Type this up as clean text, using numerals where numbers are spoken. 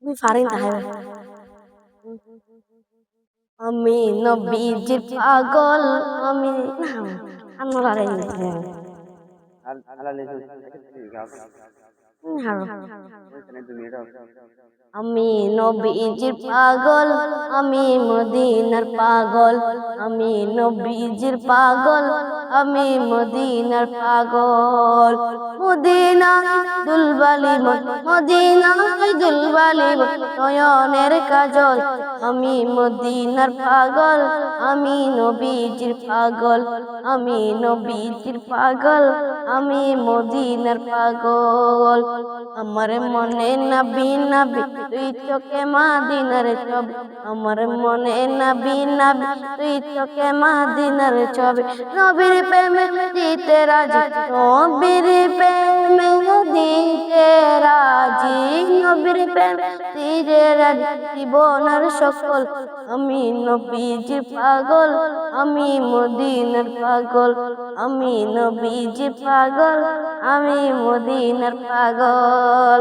তুমি পারেন তাহে আমি নবীজির পাগল আমি আমরা রে আমি নবীজির পাগল আমি মদিনার পাগল আমি নবীজির পাগল আমি মদিনার পাগল মদিনা দুলবালি মদিনা দুলবালি নয়নের কাজল আমি মদিনার পাগল আমি নবীজির পাগল আমি নবীজির পাগল আমি মদিনার পাগল আমার মনে নবী নবী তুই চোখে মাদিনার ছবি আমার মনে নবী নবী তুই চোখে মাদিনার ছবি নবীর প্রেমে দিতে রাজি নবীর প্রেমে দিতে রাজি নবীর প্রেমে দিতে রাজি জীবনের সকল আমি নবীজির পাগল আমি মদিনার পাগল আমি নবীজির পাগল আমি মদিনার পাগল